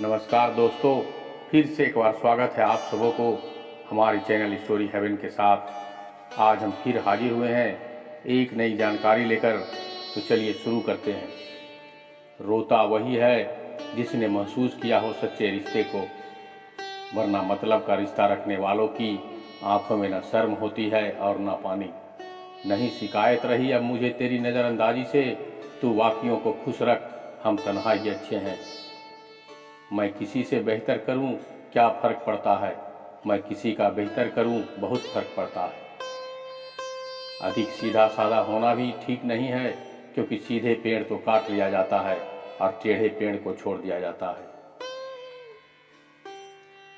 नमस्कार दोस्तों, फिर से एक बार स्वागत है आप सबों को हमारी चैनल स्टोरी हेवन के साथ। आज हम फिर हाजिर हुए हैं एक नई जानकारी लेकर। तो चलिए शुरू करते हैं। रोता वही है जिसने महसूस किया हो सच्चे रिश्ते को, वरना मतलब का रिश्ता रखने वालों की आंखों में न शर्म होती है और न पानी। नहीं शिकायत रही अब मुझे तेरी नज़रअंदाजी से, तू वाकियों को खुश रख, हम तन्हा ही अच्छे हैं। मैं किसी से बेहतर करूं क्या फ़र्क पड़ता है, मैं किसी का बेहतर करूं बहुत फ़र्क पड़ता है। अधिक सीधा साधा होना भी ठीक नहीं है, क्योंकि सीधे पेड़ तो काट लिया जाता है और टेढ़े पेड़ को छोड़ दिया जाता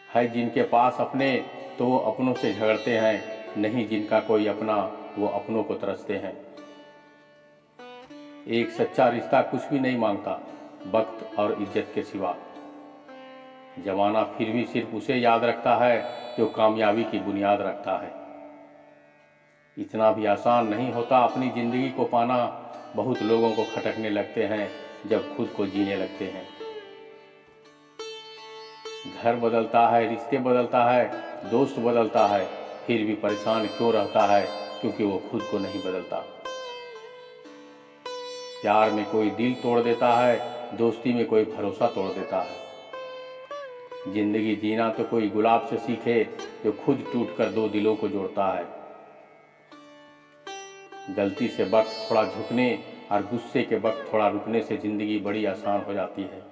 है जिनके पास अपने तो वो अपनों से झगड़ते हैं, नहीं जिनका कोई अपना वो अपनों को तरसते हैं। एक सच्चा रिश्ता कुछ भी नहीं मांगता वक्त और इज्जत के सिवा। जमाना फिर भी सिर्फ उसे याद रखता है जो कामयाबी की बुनियाद रखता है। इतना भी आसान नहीं होता अपनी ज़िंदगी को पाना। बहुत लोगों को खटकने लगते हैं जब खुद को जीने लगते हैं। घर बदलता है, रिश्ते बदलता है, दोस्त बदलता है, फिर भी परेशान क्यों रहता है, क्योंकि वो खुद को नहीं बदलता। प्यार में कोई दिल तोड़ देता है, दोस्ती में कोई भरोसा तोड़ देता है। जिंदगी जीना तो कोई गुलाब से सीखे जो खुद टूटकर दो दिलों को जोड़ता है। गलती से वक्त थोड़ा झुकने और गुस्से के वक्त थोड़ा रुकने से जिंदगी बड़ी आसान हो जाती है।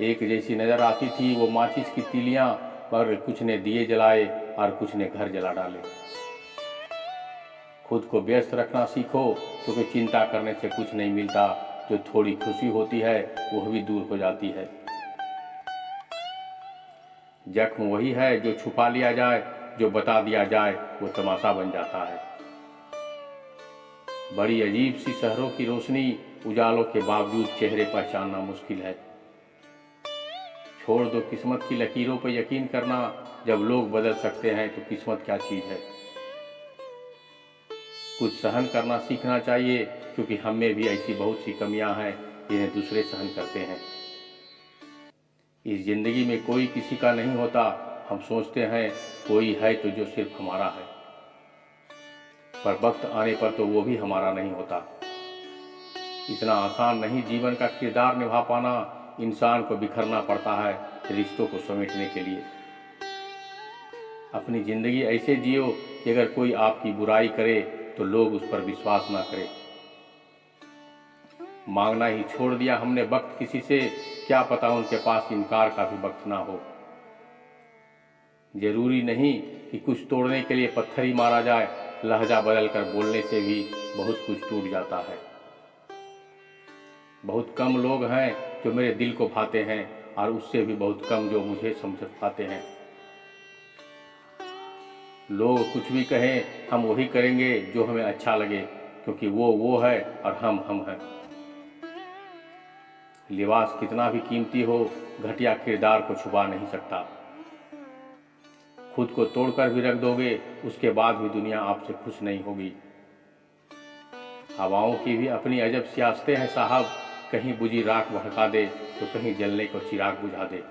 एक जैसी नजर आती थी वो माचिस की तीलियां, पर कुछ ने दिए जलाए और कुछ ने घर जला डाले। खुद को व्यस्त रखना सीखो, क्योंकि चिंता करने से कुछ नहीं मिलता। जो थोड़ी खुशी होती है वह भी दूर हो जाती है। जख्म वही है जो छुपा लिया जाए, जो बता दिया जाए वो तमाशा बन जाता है। बड़ी अजीब सी शहरों की रोशनी, उजालों के बावजूद चेहरे पहचानना मुश्किल है। छोड़ दो किस्मत की लकीरों पर यकीन करना, जब लोग बदल सकते हैं तो किस्मत क्या चीज़ है। कुछ सहन करना सीखना चाहिए, क्योंकि हम में भी ऐसी बहुत सी कमियां हैं जिन्हें दूसरे सहन करते हैं। इस जिंदगी में कोई किसी का नहीं होता। हम सोचते हैं कोई है तो जो सिर्फ हमारा है, पर वक्त आने पर तो वो भी हमारा नहीं होता। इतना आसान नहीं जीवन का किरदार निभा पाना। इंसान को बिखरना पड़ता है रिश्तों को समेटने के लिए। अपनी ज़िंदगी ऐसे जियो कि अगर कोई आपकी बुराई करे तो लोग उस पर विश्वास ना करें। मांगना ही छोड़ दिया हमने वक्त किसी से, क्या पता उनके पास इनकार का भी वक्त ना हो। जरूरी नहीं कि कुछ तोड़ने के लिए पत्थर ही मारा जाए, लहजा बदल कर बोलने से भी बहुत कुछ टूट जाता है। बहुत कम लोग हैं जो मेरे दिल को भाते हैं, और उससे भी बहुत कम जो मुझे समझ पाते हैं। लोग कुछ भी कहें हम वही करेंगे जो हमें अच्छा लगे, क्योंकि वो है और हम हैं। लिबास कितना भी कीमती हो, घटिया किरदार को छुपा नहीं सकता। खुद को तोड़कर भी रख दोगे, उसके बाद भी दुनिया आपसे खुश नहीं होगी। हवाओं की भी अपनी अजब सियासतें हैं साहब, कहीं बुझी राख भड़का दे तो कहीं जलने को चिराग बुझा दे।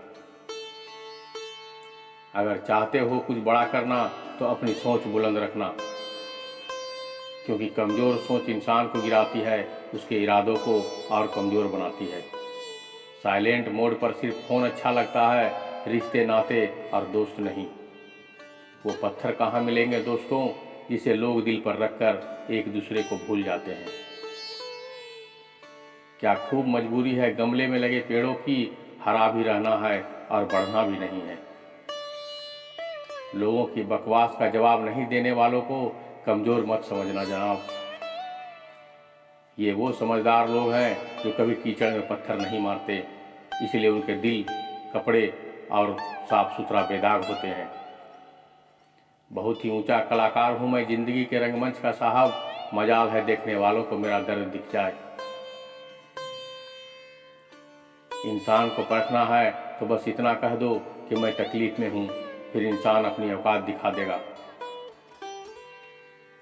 अगर चाहते हो कुछ बड़ा करना तो अपनी सोच बुलंद रखना, क्योंकि कमज़ोर सोच इंसान को गिराती है, उसके इरादों को और कमज़ोर बनाती है। साइलेंट मोड पर सिर्फ फ़ोन अच्छा लगता है, रिश्ते नाते और दोस्त नहीं। वो पत्थर कहाँ मिलेंगे दोस्तों, जिसे लोग दिल पर रखकर एक दूसरे को भूल जाते हैं। क्या खूब मजबूरी है गमले में लगे पेड़ों की, हरा भी रहना है और बढ़ना भी नहीं है। लोगों की बकवास का जवाब नहीं देने वालों को कमज़ोर मत समझना जनाब। ये वो समझदार लोग हैं जो कभी कीचड़ में पत्थर नहीं मारते, इसलिए उनके दिल, कपड़े और साफ सुथरा बेदाग होते हैं। बहुत ही ऊंचा कलाकार हूँ मैं जिंदगी के रंगमंच का साहब, मजाल है देखने वालों को मेरा दर्द दिख जाए। इंसान को परखना है तो बस इतना कह दो कि मैं तकलीफ में हूँ, फिर इंसान अपनी औकात दिखा देगा।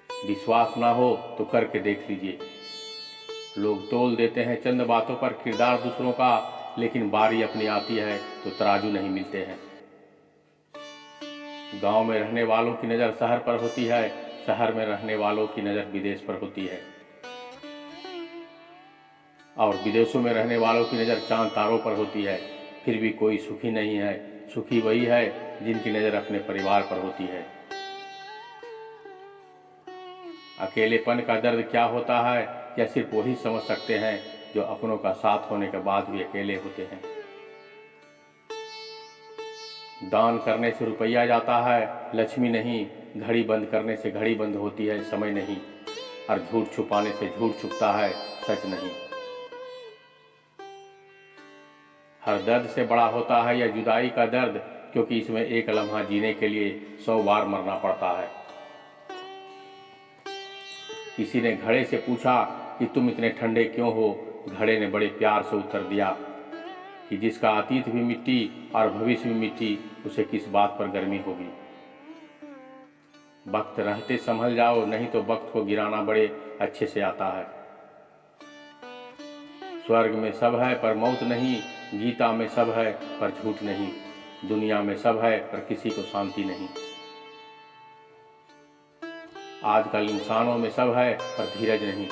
विश्वास ना हो तो करके देख लीजिए। लोग तोल देते हैं चंद बातों पर किरदार दूसरों का, लेकिन बारी अपनी आती है तो तराजू नहीं मिलते हैं। गांव में रहने वालों की नज़र शहर पर होती है, शहर में रहने वालों की नज़र विदेश पर होती है, और विदेशों में रहने वालों की नज़र चांद तारों पर होती है। फिर भी कोई सुखी नहीं है, सुखी वही है जिनकी नज़र अपने परिवार पर होती है। अकेलेपन का दर्द क्या होता है यह सिर्फ वही समझ सकते हैं जो अपनों का साथ होने के बाद भी अकेले होते हैं। दान करने से रुपया जाता है, लक्ष्मी नहीं। घड़ी बंद करने से घड़ी बंद होती है, समय नहीं। और झूठ छुपाने से झूठ छुपता है, सच नहीं। हर दर्द से बड़ा होता है यह जुदाई का दर्द, क्योंकि इसमें एक लम्हा जीने के लिए 100 बार मरना पड़ता है। किसी ने घड़े से पूछा कि तुम इतने ठंडे क्यों हो। घड़े ने बड़े प्यार से उत्तर दिया कि जिसका अतीत भी मिट्टी और भविष्य भी मिट्टी, उसे किस बात पर गर्मी होगी। वक्त रहते संभल जाओ, नहीं तो वक्त को गिराना बड़े अच्छे से आता है। स्वर्ग में सब है पर मौत नहीं, गीता में सब है पर झूठ नहीं, दुनिया में सब है पर किसी को शांति नहीं। आजकल इंसानों में सब है पर धीरज नहीं।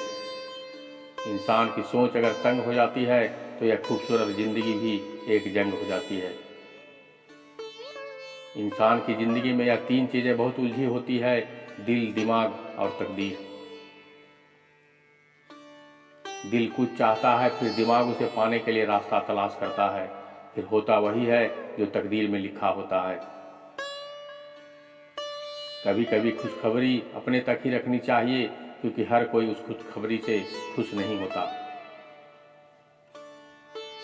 इंसान की सोच अगर तंग हो जाती है तो यह खूबसूरत जिंदगी भी एक जंग हो जाती है। इंसान की जिंदगी में यह 3 चीजें बहुत उलझी होती है, दिल, दिमाग और तकदीर। दिल कुछ चाहता है, फिर दिमाग उसे पाने के लिए रास्ता तलाश करता है, फिर होता वही है जो तकदीर में लिखा होता है। कभी कभी खुशखबरी अपने तक ही रखनी चाहिए, क्योंकि हर कोई उस खुशखबरी से खुश नहीं होता।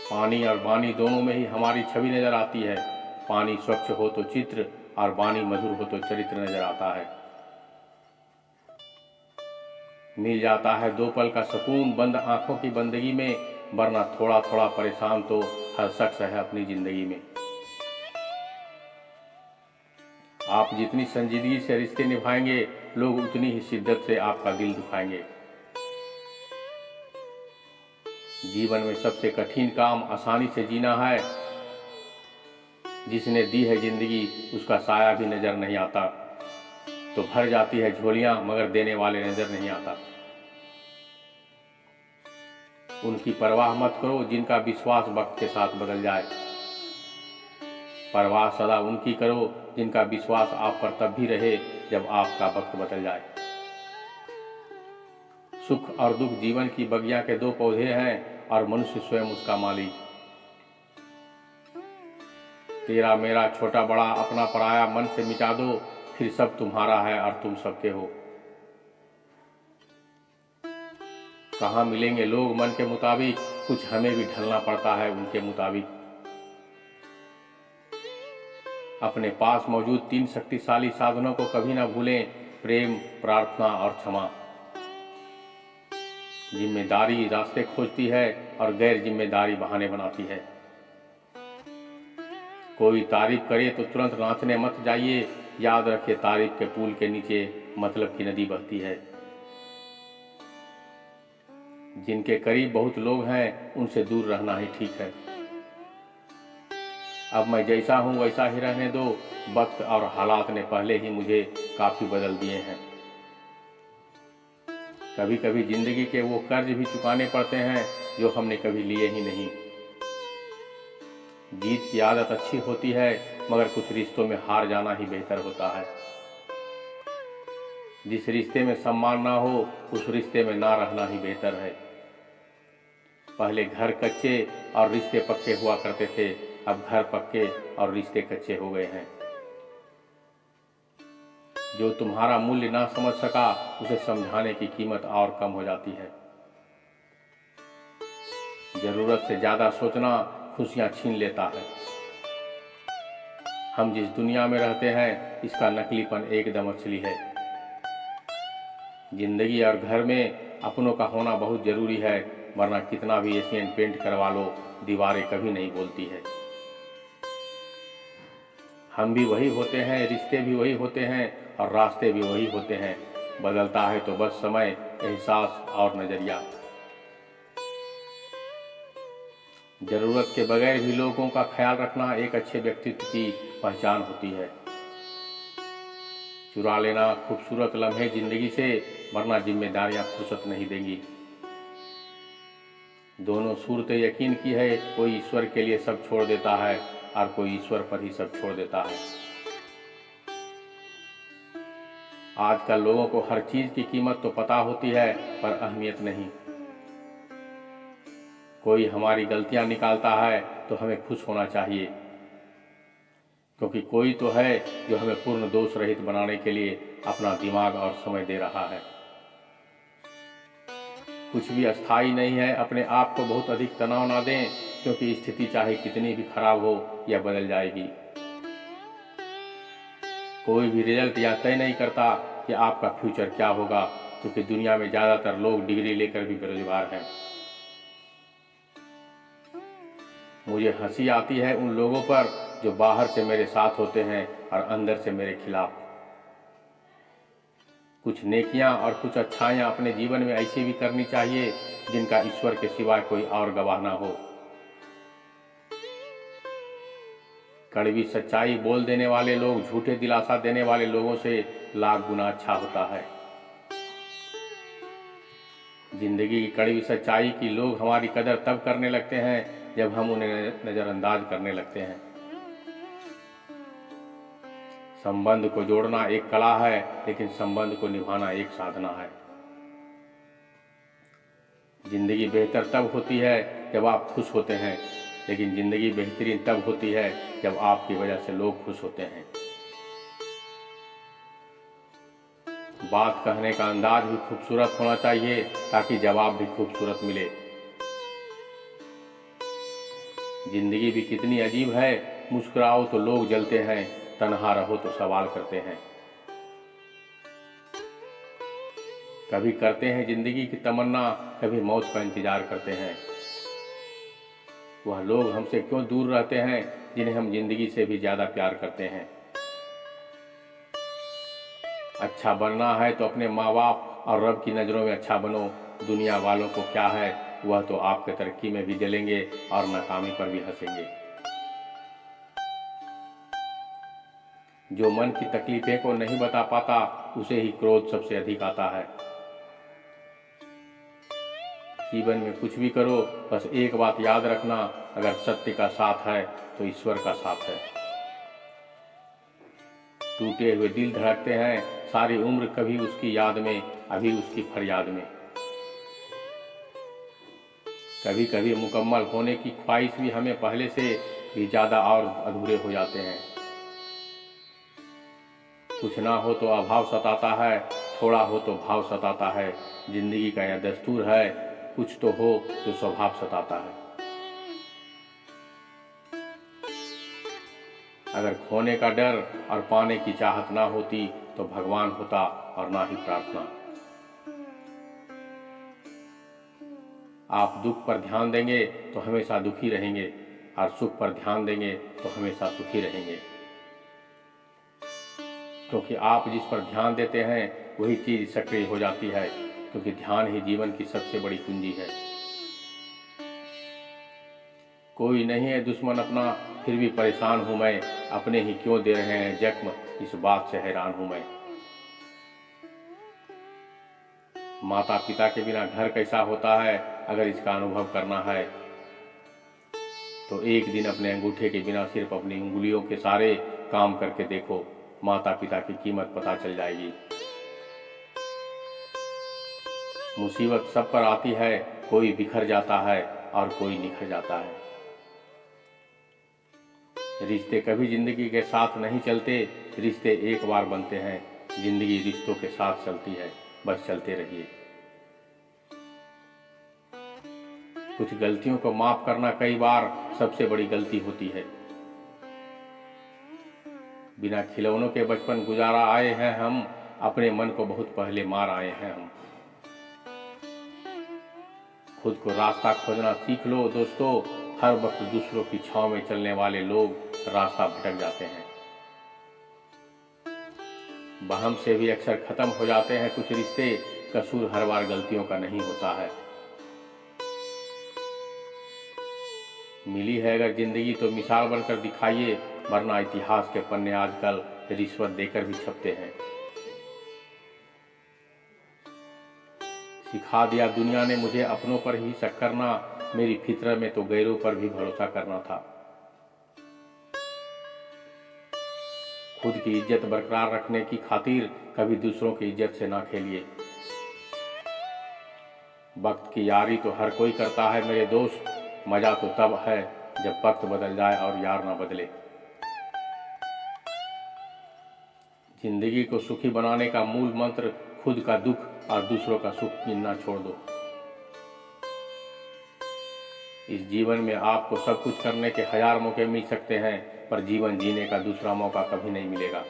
पानी और वाणी दोनों में ही हमारी छवि नजर आती है। पानी स्वच्छ हो तो चित्र और वाणी मधुर हो तो चरित्र नजर आता है। मिल जाता है 2 पल का सुकून बंद आंखों की बंदगी में, वरना थोड़ा थोड़ा परेशान तो हर शख्स है अपनी जिंदगी में। आप जितनी संजीदगी से रिश्ते निभाएंगे, लोग उतनी ही शिद्दत से आपका दिल दुखाएंगे। जीवन में सबसे कठिन काम आसानी से जीना है। जिसने दी है जिंदगी उसका साया भी नजर नहीं आता। तो भर जाती है झोलियां मगर देने वाले नजर नहीं आता। उनकी परवाह मत करो जिनका विश्वास वक्त के साथ बदल जाए। परवाह सदा उनकी करो जिनका विश्वास आप पर तब भी रहे जब आपका वक्त बदल जाए। सुख और दुख जीवन की बगिया के 2 पौधे हैं और मनुष्य स्वयं उसका मालिक। तेरा मेरा छोटा बड़ा अपना पराया मन से मिटा दो, फिर सब तुम्हारा है और तुम सबके हो। कहाँ मिलेंगे लोग मन के मुताबिक, कुछ हमें भी ढलना पड़ता है उनके मुताबिक। अपने पास मौजूद 3 शक्तिशाली साधनों को कभी ना भूलें, प्रेम, प्रार्थना और क्षमा। जिम्मेदारी रास्ते खोजती है और गैर जिम्मेदारी बहाने बनाती है। कोई तारीफ करे तो तुरंत नाचने मत जाइए, याद रखिए तारीफ के पुल के नीचे मतलब की नदी बहती है। जिनके करीब बहुत लोग हैं उनसे दूर रहना ही ठीक है। अब मैं जैसा हूं वैसा ही रहने दो, वक्त और हालात ने पहले ही मुझे काफी बदल दिए हैं। कभी कभी जिंदगी के वो कर्ज भी चुकाने पड़ते हैं जो हमने कभी लिए ही नहीं। जीत की आदत अच्छी होती है, मगर कुछ रिश्तों में हार जाना ही बेहतर होता है। जिस रिश्ते में सम्मान ना हो उस रिश्ते में ना रहना ही बेहतर है। पहले घर कच्चे और रिश्ते पक्के हुआ करते थे, अब घर पक्के और रिश्ते कच्चे हो गए हैं। जो तुम्हारा मूल्य ना समझ सका उसे समझाने की कीमत और कम हो जाती है। जरूरत से ज्यादा सोचना खुशियां छीन लेता है। हम जिस दुनिया में रहते हैं इसका नकलीपन एकदम असली है। जिंदगी और घर में अपनों का होना बहुत जरूरी है, वरना कितना भी एशियन पेंट करवा लो दीवारें कभी नहीं बोलती है। हम भी वही होते हैं, रिश्ते भी वही होते हैं और रास्ते भी वही होते हैं। बदलता है तो बस समय, एहसास और नजरिया। जरूरत के बगैर भी लोगों का ख्याल रखना एक अच्छे व्यक्तित्व की पहचान होती है। चुरा लेना खूबसूरत लम्हे जिंदगी से, वरना जिम्मेदारियां फुर्सत नहीं देंगी। दोनों सूरतें यकीन की है, कोई ईश्वर के लिए सब छोड़ देता है और कोई ईश्वर पर ही सब छोड़ देता है। आजकल लोगों को हर चीज की कीमत तो पता होती है, पर अहमियत नहीं। कोई हमारी गलतियां निकालता है तो हमें खुश होना चाहिए, क्योंकि कोई तो है जो हमें पूर्ण दोष रहित बनाने के लिए अपना दिमाग और समय दे रहा है। कुछ भी अस्थायी नहीं है। अपने आप को बहुत अधिक तनाव ना दें, क्योंकि स्थिति चाहे कितनी भी खराब हो यह बदल जाएगी। कोई भी रिजल्ट यह तय नहीं करता कि आपका फ्यूचर क्या होगा, क्योंकि दुनिया में ज़्यादातर लोग डिग्री लेकर भी बेरोजगार हैं। मुझे हंसी आती है उन लोगों पर जो बाहर से मेरे साथ होते हैं और अंदर से मेरे खिलाफ। कुछ नेकियां और कुछ अच्छाइयां अपने जीवन में ऐसी भी करनी चाहिए जिनका ईश्वर के सिवाय कोई और गवाह ना हो। कड़वी सच्चाई बोल देने वाले लोग झूठे दिलासा देने वाले लोगों से लाख गुना अच्छा होता है। जिंदगी की कड़वी सच्चाई की लोग हमारी कदर तब करने लगते हैं जब हम उन्हें नजरअंदाज करने लगते हैं। संबंध को जोड़ना एक कला है, लेकिन संबंध को निभाना एक साधना है। जिंदगी बेहतर तब होती है जब आप खुश होते हैं, लेकिन जिंदगी बेहतरीन तब होती है जब आपकी वजह से लोग खुश होते हैं। बात कहने का अंदाज भी खूबसूरत होना चाहिए, ताकि जवाब भी खूबसूरत मिले। जिंदगी भी कितनी अजीब है, मुस्कुराओ तो लोग जलते हैं, तन्हा रहो तो सवाल करते हैं। कभी करते हैं जिंदगी की तमन्ना, कभी मौत का इंतजार करते हैं। वह लोग हमसे क्यों दूर रहते हैं जिन्हें हम जिंदगी से भी ज्यादा प्यार करते हैं। अच्छा बनना है तो अपने माँ बाप और रब की नज़रों में अच्छा बनो। दुनिया वालों को क्या है, वह तो आपके तरक्की में भी जलेंगे और नाकामी पर भी हंसेंगे। जो मन की तकलीफें को नहीं बता पाता, उसे ही क्रोध सबसे अधिक आता है। जीवन में कुछ भी करो, बस एक बात याद रखना, अगर सत्य का साथ है तो ईश्वर का साथ है। टूटे हुए दिल धड़कते हैं सारी उम्र, कभी उसकी याद में, अभी उसकी फरियाद में। कभी कभी मुकम्मल होने की ख्वाहिश भी हमें पहले से भी ज़्यादा और अधूरे हो जाते हैं। कुछ ना हो तो अभाव सताता है, थोड़ा हो तो भाव सताता है। जिंदगी का यह दस्तूर है, कुछ तो हो जो स्वभाव सताता है। अगर खोने का डर और पाने की चाहत ना होती तो भगवान होता और ना ही प्रार्थना। आप दुख पर ध्यान देंगे तो हमेशा दुखी रहेंगे, और सुख पर ध्यान देंगे तो हमेशा सुखी रहेंगे। क्योंकि आप जिस पर ध्यान देते हैं वही चीज सक्रिय हो जाती है, क्योंकि ध्यान ही जीवन की सबसे बड़ी कुंजी है। कोई नहीं है दुश्मन अपना, फिर भी परेशान हूं मैं, अपने ही क्यों दे रहे हैं जख्म, इस बात से हैरान हूं मैं। माता पिता के बिना घर कैसा होता है, अगर इसका अनुभव करना है तो एक दिन अपने अंगूठे के बिना सिर्फ अपनी उंगलियों के सारे काम करके देखो, माता पिता की कीमत पता चल जाएगी। मुसीबत सब पर आती है, कोई बिखर जाता है और कोई निखर जाता है। रिश्ते कभी जिंदगी के साथ नहीं चलते, रिश्ते एक बार बनते हैं। जिंदगी रिश्तों के साथ चलती है, बस चलते रहिए। कुछ गलतियों को माफ करना कई बार सबसे बड़ी गलती होती है। बिना खिलौनों के बचपन गुजारा आए हैं हम, अपने मन को बहुत पहले मार आए हैं हम। खुद को रास्ता खोजना सीख लो दोस्तों, हर वक्त दूसरों की छांव में चलने वाले लोग रास्ता भटक जाते हैं। बहम से भी अक्सर खत्म हो जाते हैं कुछ रिश्ते, कसूर हर बार गलतियों का नहीं होता है। मिली है अगर जिंदगी तो मिसाल बनकर दिखाइए, वरना इतिहास के पन्ने आजकल रिश्वत देकर भी छपते हैं। सिखा दिया दुनिया ने मुझे अपनों पर ही शक करना, मेरी फितरत में तो गैरों पर भी भरोसा करना था। खुद की इज्जत बरकरार रखने की खातिर कभी दूसरों की इज्जत से ना खेलिए। वक्त की यारी तो हर कोई करता है मेरे दोस्त, मजा तो तब है जब वक्त बदल जाए और यार ना बदले। जिंदगी को सुखी बनाने का मूल मंत्र खुद का दुख और दूसरों का सुख गिनना छोड़ दो। इस जीवन में आपको सब कुछ करने के 1000 मौके मिल सकते हैं, पर जीवन जीने का दूसरा मौका कभी नहीं मिलेगा।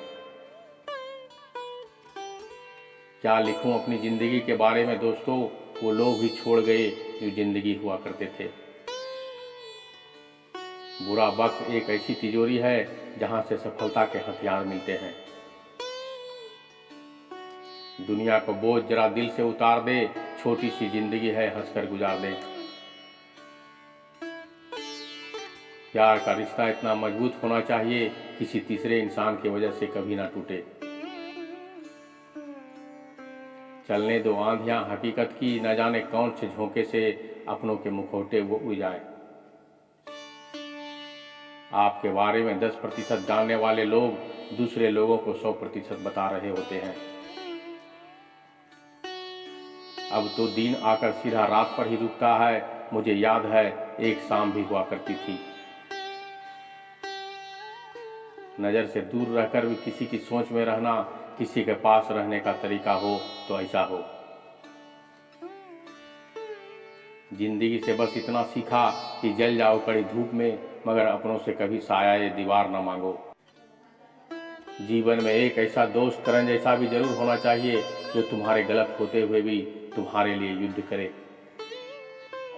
क्या लिखूं अपनी जिंदगी के बारे में दोस्तों, वो लोग भी छोड़ गए जो जिंदगी हुआ करते थे। बुरा वक्त एक ऐसी तिजोरी है जहां से सफलता के हथियार मिलते हैं। दुनिया को बोझ जरा दिल से उतार दे, छोटी सी जिंदगी है हंसकर गुजार दे। प्यार का रिश्ता इतना मजबूत होना चाहिए, किसी तीसरे इंसान की वजह से कभी ना टूटे। चलने दो आंधियां हकीकत की, न जाने कौन से झोंके से अपनों के मुखौटे वो उड़ जाए। आपके बारे में 10% जानने वाले लोग दूसरे लोगों को 100% बता रहे होते हैं। अब तो दिन आकर सीधा रात पर ही रुकता है। मुझे याद है एक शाम भी हुआ करती थी, नजर से दूर रहकर भी किसी की सोच में रहना, किसी के पास रहने का तरीका हो तो ऐसा हो। जिंदगी से बस इतना सीखा कि जल जाओ कड़ी धूप में, मगर अपनों से कभी साया ये दीवार न मांगो। जीवन में एक ऐसा दोस्त करण जैसा भी जरूर होना चाहिए, जो तुम्हारे गलत होते हुए भी तुम्हारे लिए युद्ध करे।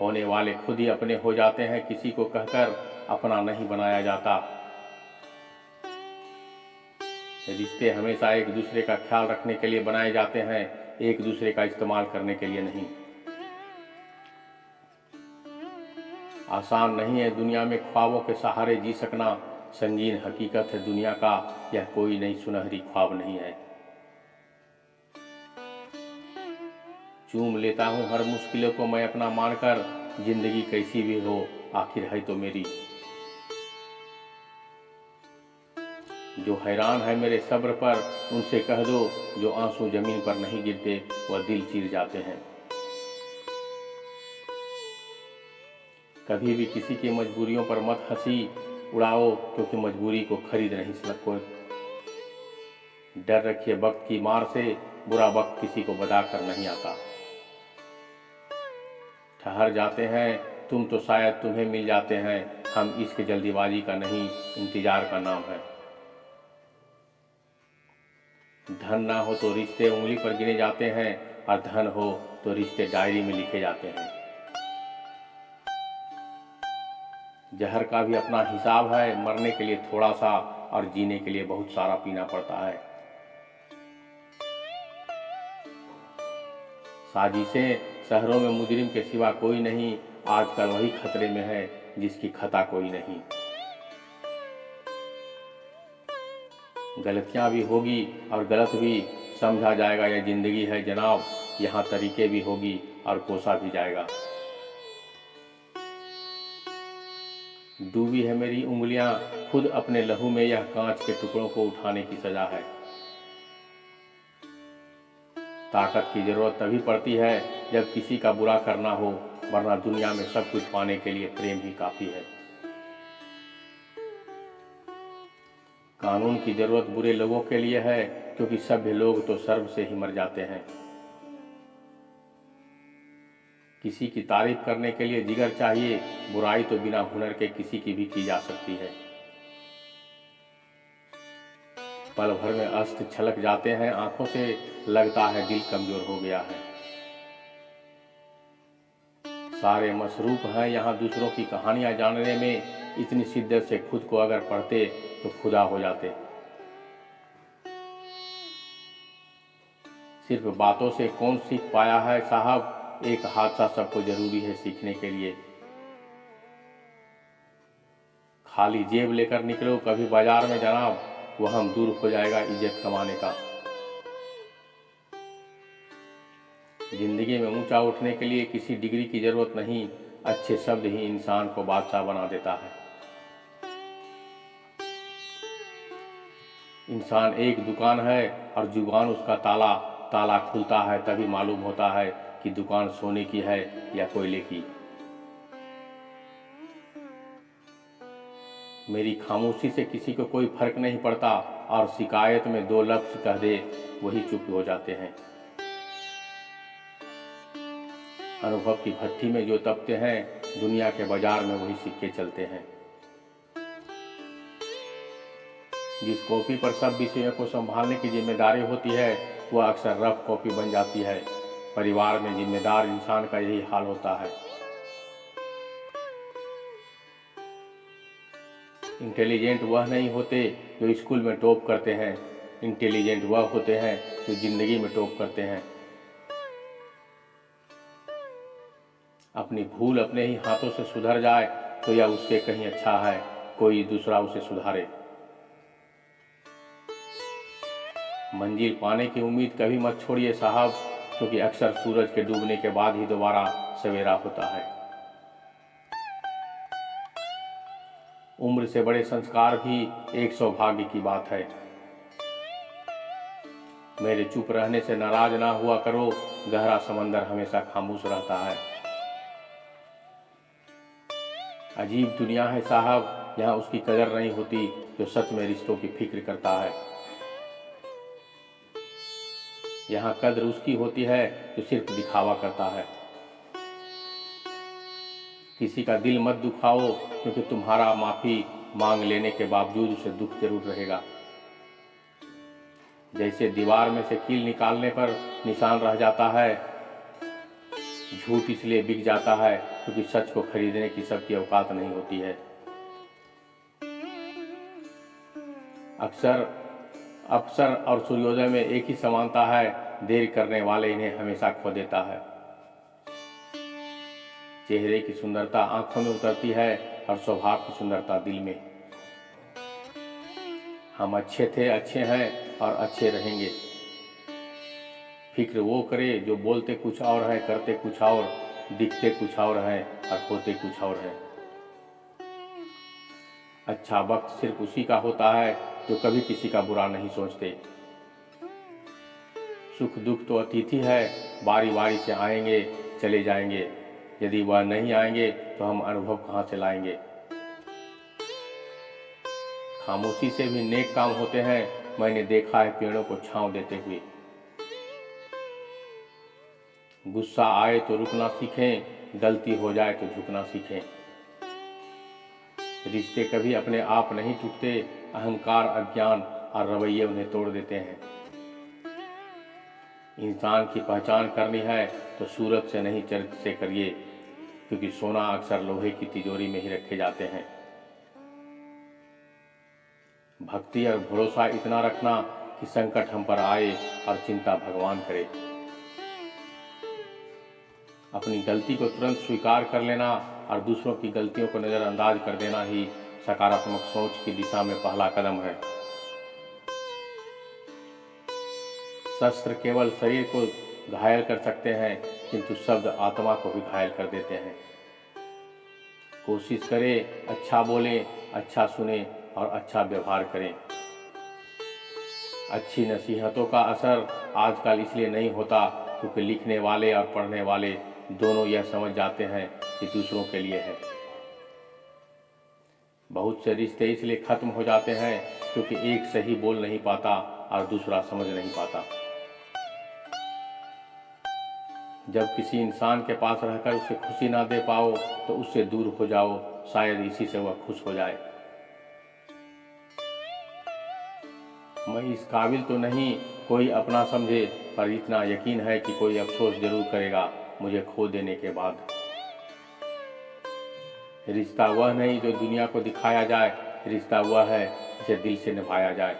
होने वाले खुद ही अपने हो जाते हैं, किसी को कहकर अपना नहीं बनाया जाता। रिश्ते हमेशा एक दूसरे का ख्याल रखने के लिए बनाए जाते हैं, एक दूसरे का इस्तेमाल करने के लिए नहीं। आसान नहीं है दुनिया में ख्वाबों के सहारे जी सकना, संगीन हकीकत है दुनिया का यह कोई नई सुनहरी ख्वाब नहीं है। चूम लेता हूँ हर मुश्किलों को मैं अपना मानकर, जिंदगी कैसी भी हो आखिर है तो मेरी। जो हैरान है मेरे सब्र पर उनसे कह दो, जो आंसू जमीन पर नहीं गिरते वह दिल चीर जाते हैं। कभी भी किसी की मजबूरियों पर मत हंसी उड़ाओ, क्योंकि मजबूरी को खरीद नहीं सकते। डर रखिए वक्त की मार से, बुरा वक्त किसी को बता कर नहीं आता। ठहर जाते हैं तुम तो शायद तुम्हें मिल जाते हैं, हम इश्क जल्दीबाजी का नहीं इंतजार का नाम है। धन ना हो तो रिश्ते उंगली पर गिने जाते हैं, और धन हो तो रिश्ते डायरी में लिखे जाते हैं। जहर का भी अपना हिसाब है, मरने के लिए थोड़ा सा और जीने के लिए बहुत सारा पीना पड़ता है। साजिशें शहरों में मुजरिम के सिवा कोई नहीं, आजकल वही खतरे में है जिसकी खता कोई नहीं। गलतियां भी होगी और गलत भी समझा जाएगा, यह जिंदगी है जनाब, यहाँ तरीके भी होगी और कोसा भी जाएगा। डूबी है मेरी उंगलियां खुद अपने लहू में, यह कांच के टुकड़ों को उठाने की सजा है। ताकत की जरूरत तभी पड़ती है जब किसी का बुरा करना हो, वरना दुनिया में सब कुछ पाने के लिए प्रेम ही काफी है। कानून की जरूरत बुरे लोगों के लिए है, क्योंकि सभ्य लोग तो शर्म से ही मर जाते हैं। किसी की तारीफ करने के लिए जिगर चाहिए, बुराई तो बिना हुनर के किसी की भी की जा सकती है। पल भर में अस्त्र छलक जाते हैं आंखों से, लगता है दिल कमजोर हो गया है। सारे मसरूफ हैं यहाँ दूसरों की कहानियां जानने में, इतनी शिद्दत से खुद को अगर पढ़ते तो खुदा हो जाते। सिर्फ बातों से कौन सीख पाया है साहब, एक हादसा सबको जरूरी है सीखने के लिए। खाली जेब लेकर निकलो कभी बाजार में जनाब, वह हम दूर हो जाएगा इज्जत कमाने का। जिंदगी में ऊंचा उठने के लिए किसी डिग्री की जरूरत नहीं, अच्छे शब्द ही इंसान को बादशाह बना देता है। इंसान एक दुकान है और जुबान उसका ताला, ताला खुलता है तभी मालूम होता है कि दुकान सोने की है या कोयले की। मेरी खामोशी से किसी को कोई फर्क नहीं पड़ता और शिकायत में दो लफ्ज कह दे वही चुप हो जाते हैं। अनुभव की भट्टी में जो तपते हैं, दुनिया के बाजार में वही सिक्के चलते हैं। जिस कॉपी पर सब विषयों को संभालने की जिम्मेदारी होती है वह अक्सर रफ कॉपी बन जाती है। परिवार में जिम्मेदार इंसान का यही हाल होता है। इंटेलिजेंट वह नहीं होते जो स्कूल में टॉप करते हैं, इंटेलिजेंट वह होते हैं जो जिंदगी में टॉप करते हैं। अपनी भूल अपने ही हाथों से सुधर जाए तो यह उससे कहीं अच्छा है कोई दूसरा उसे सुधारे। मंजिल पाने की उम्मीद कभी मत छोड़िए साहब, क्योंकि अक्सर सूरज के डूबने के बाद ही दोबारा सवेरा होता है। उम्र से बड़े संस्कार भी एक सौभाग्य की बात है। मेरे चुप रहने से नाराज ना हुआ करो, गहरा समंदर हमेशा खामोश रहता है। अजीब दुनिया है साहब, यहाँ उसकी कदर नहीं होती जो सच में रिश्तों की फिक्र करता है। यहाँ कद्र उसकी होती है जो सिर्फ दिखावा करता है। किसी का दिल मत दुखाओ, क्योंकि तुम्हारा माफी मांग लेने के बावजूद उसे दुख जरूर रहेगा। जैसे दीवार में से कील निकालने पर निशान रह जाता है, झूठ इसलिए बिक जाता है क्योंकि सच को खरीदने की सबकी औकात नहीं होती है। अवसर और सूर्योदय में एक ही समानता है, देर करने वाले इन्हें हमेशा खो देता है। चेहरे की सुंदरता आंखों में उतरती है और स्वभाव की सुंदरता दिल में। हम अच्छे थे, अच्छे हैं और अच्छे रहेंगे। फिक्र वो करे जो बोलते कुछ और है, करते कुछ और, दिखते कुछ और है और होते कुछ और है। अच्छा वक्त सिर्फ उसी का होता है जो कभी किसी का बुरा नहीं सोचते। सुख दुख तो अतिथि है, बारी बारी से आएंगे चले जाएंगे। यदि वह नहीं आएंगे तो हम अनुभव कहाँ से लाएंगे। खामोशी से भी नेक काम होते हैं, मैंने देखा है पेड़ों को छांव देते हुए। गुस्सा आए तो रुकना सीखें, गलती हो जाए तो झुकना सीखें। रिश्ते कभी अपने आप नहीं टूटते, अहंकार, अज्ञान और रवैये उन्हें तोड़ देते हैं। इंसान की पहचान करनी है तो सूरत से नहीं चरित्र से करिए, क्योंकि सोना अक्सर लोहे की तिजोरी में ही रखे जाते हैं। भक्ति और भरोसा इतना रखना कि संकट हम पर आए और चिंता भगवान करे। अपनी गलती को तुरंत स्वीकार कर लेना और दूसरों की गलतियों को नजरअंदाज कर देना ही सकारात्मक सोच की दिशा में पहला कदम है। शस्त्र केवल शरीर को घायल कर सकते हैं, किंतु शब्द आत्मा को भी घायल कर देते हैं। कोशिश करें, अच्छा बोलें, अच्छा सुने और अच्छा व्यवहार करें। अच्छी नसीहतों का असर आजकल इसलिए नहीं होता क्योंकि लिखने वाले और पढ़ने वाले दोनों यह समझ जाते हैं कि दूसरों के लिए है। बहुत से रिश्ते इसलिए खत्म हो जाते हैं क्योंकि एक सही बोल नहीं पाता और दूसरा समझ नहीं पाता। जब किसी इंसान के पास रहकर उसे खुशी ना दे पाओ तो उससे दूर हो जाओ, शायद इसी से वह खुश हो जाए। मैं इस काबिल तो नहीं कोई अपना समझे, पर इतना यकीन है कि कोई अफसोस जरूर करेगा मुझे खो देने के बाद। रिश्ता वह नहीं जो दुनिया को दिखाया जाए, रिश्ता वह है जिसे दिल से निभाया जाए।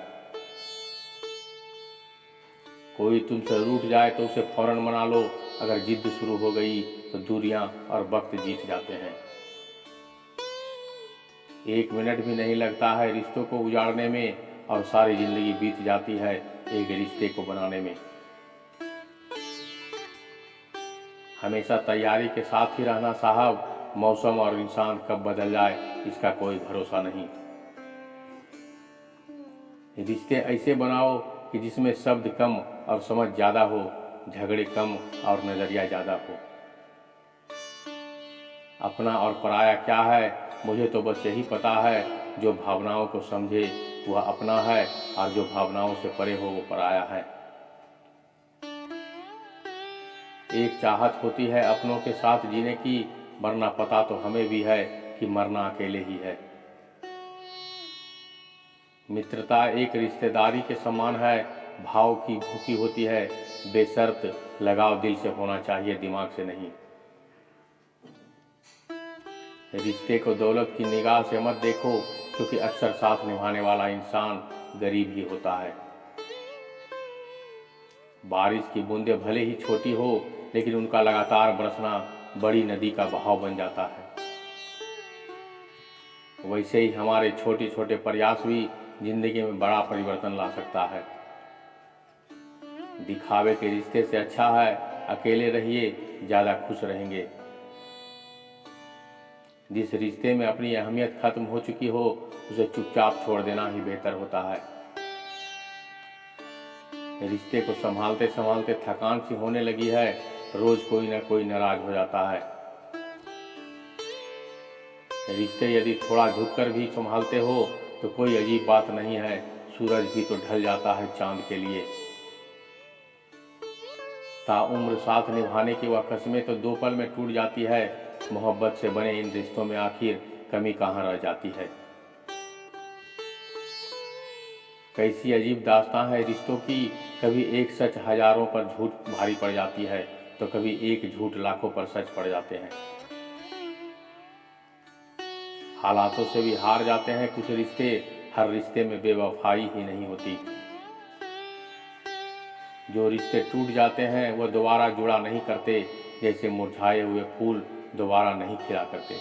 कोई तुमसे रूठ जाए तो उसे फौरन मना लो, अगर जिद शुरू हो गई तो दूरियां और वक्त जीत जाते हैं। एक मिनट भी नहीं लगता है रिश्तों को उजाड़ने में और सारी जिंदगी बीत जाती है एक रिश्ते को बनाने में। हमेशा तैयारी के साथ ही रहना साहब, मौसम और इंसान कब बदल जाए इसका कोई भरोसा नहीं। रिश्ते ऐसे बनाओ कि जिसमें शब्द कम और समझ ज़्यादा हो, झगड़े कम और नज़रिया ज़्यादा हो। अपना और पराया क्या है, मुझे तो बस यही पता है, जो भावनाओं को समझे वह अपना है और जो भावनाओं से परे हो वो पराया है। एक चाहत होती है अपनों के साथ जीने की, वरना पता तो हमें भी है कि मरना अकेले ही है। मित्रता एक रिश्तेदारी के समान है, भाव की भूखी होती है, बेशर्त लगाव दिल से होना चाहिए, दिमाग से नहीं। रिश्ते को दौलत की निगाह से मत देखो, क्योंकि अक्सर साथ निभाने वाला इंसान गरीब ही होता है। बारिश की बूंदें भले ही छोटी हो, लेकिन उनका लगातार बरसना बड़ी नदी का बहाव बन जाता है। वैसे ही हमारे छोटे छोटे प्रयास भी जिंदगी में बड़ा परिवर्तन ला सकता है। दिखावे के रिश्ते से अच्छा है अकेले रहिए, ज़्यादा खुश रहेंगे। जिस रिश्ते में अपनी अहमियत खत्म हो चुकी हो, उसे चुपचाप छोड़ देना ही बेहतर होता है। रिश्ते को संभालते संभालते थकान सी होने लगी है, रोज कोई ना कोई नाराज हो जाता है। रिश्ते यदि थोड़ा झुककर भी संभालते हो तो कोई अजीब बात नहीं है, सूरज भी तो ढल जाता है चांद के लिए। ताउम्र साथ निभाने की वह कस्में तो 2 पल में टूट जाती है, मोहब्बत से बने इन रिश्तों में आखिर कमी कहाँ रह जाती है। कैसी अजीब दास्तां है रिश्तों की, कभी एक सच हजारों पर झूठ भारी पड़ जाती है, तो कभी एक झूठ लाखों पर सच पड़ जाते हैं। हालातों से भी हार जाते हैं कुछ रिश्ते, हर रिश्ते में बेवफाई ही नहीं होती। जो रिश्ते टूट जाते हैं वह दोबारा जुड़ा नहीं करते, जैसे मुरझाए हुए फूल दोबारा नहीं खिला करते।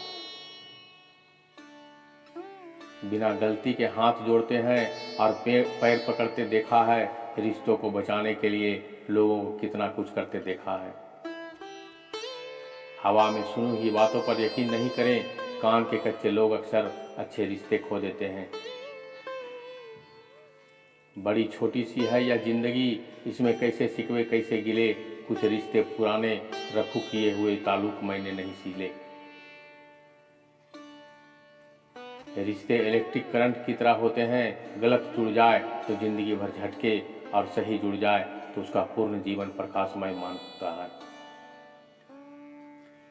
बिना गलती के हाथ जोड़ते हैं और पैर पकड़ते देखा है, रिश्तों को बचाने के लिए लोगों को कितना कुछ करते देखा है। हवा में सुनी हुई बातों पर यकीन नहीं करें, कान के कच्चे लोग अक्सर अच्छे रिश्ते खो देते हैं। बड़ी छोटी सी है यह जिंदगी, इसमें कैसे सिकवे कैसे गिले, कुछ रिश्ते पुराने रफू किए हुए ताल्लुक मैंने नहीं सीले। रिश्ते इलेक्ट्रिक करंट की तरह होते हैं, गलत जुड़ जाए तो जिंदगी भर झटके और सही जुड़ जाए तो उसका पूर्ण जीवन प्रकाशमय मान होता है।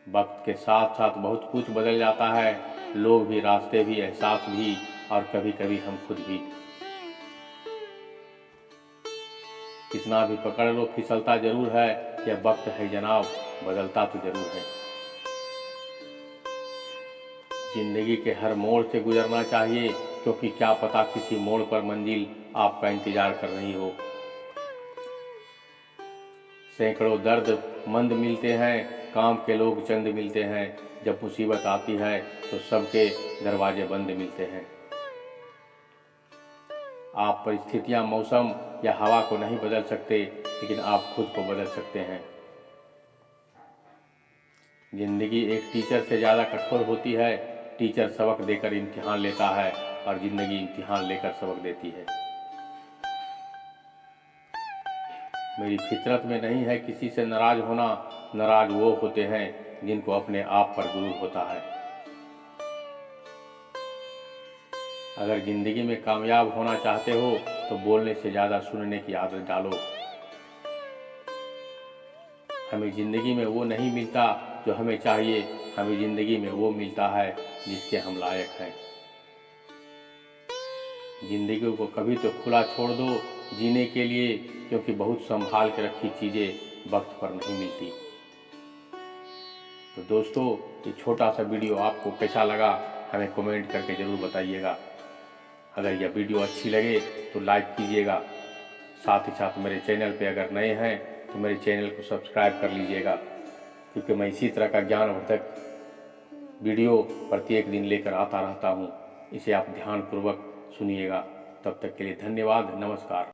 वक्त के साथ साथ बहुत कुछ बदल जाता है, लोग भी, रास्ते भी, एहसास भी और कभी कभी हम खुद भी। कितना भी पकड़ लो फिसलता जरूर है, यह वक्त है जनाब, बदलता तो जरूर है। जिंदगी के हर मोड़ से गुजरना चाहिए, क्योंकि क्या पता किसी मोड़ पर मंजिल आपका इंतजार कर रही हो। सैकड़ों दर्द मंद मिलते हैं, काम के लोग चंद मिलते हैं, जब मुसीबत आती है तो सबके दरवाजे बंद मिलते हैं। आप परिस्थितियां, मौसम या हवा को नहीं बदल सकते, लेकिन आप खुद को बदल सकते हैं। जिंदगी एक टीचर से ज़्यादा कठोर होती है, टीचर सबक देकर इम्तिहान लेता है और जिंदगी इम्तिहान लेकर सबक देती है। मेरी फितरत में नहीं है किसी से नाराज होना, नाराज वो होते हैं जिनको अपने आप पर गुरूर होता है। अगर जिंदगी में कामयाब होना चाहते हो तो बोलने से ज़्यादा सुनने की आदत डालो। हमें जिंदगी में वो नहीं मिलता जो हमें चाहिए, हमें जिंदगी में वो मिलता है जिसके हम लायक हैं। जिंदगी को कभी तो खुला छोड़ दो जीने के लिए, क्योंकि बहुत संभाल के रखी चीज़ें वक्त पर नहीं मिलती। तो दोस्तों, ये छोटा सा वीडियो आपको कैसा लगा हमें कमेंट करके ज़रूर बताइएगा। अगर यह वीडियो अच्छी लगे तो लाइक कीजिएगा। साथ ही साथ मेरे चैनल पे अगर नए हैं तो मेरे चैनल को सब्सक्राइब कर लीजिएगा, क्योंकि मैं इसी तरह का ज्ञानवर्धक वीडियो प्रत्येक दिन लेकर आता रहता हूँ। इसे आप ध्यानपूर्वक सुनिएगा। तब तक के लिए धन्यवाद, नमस्कार।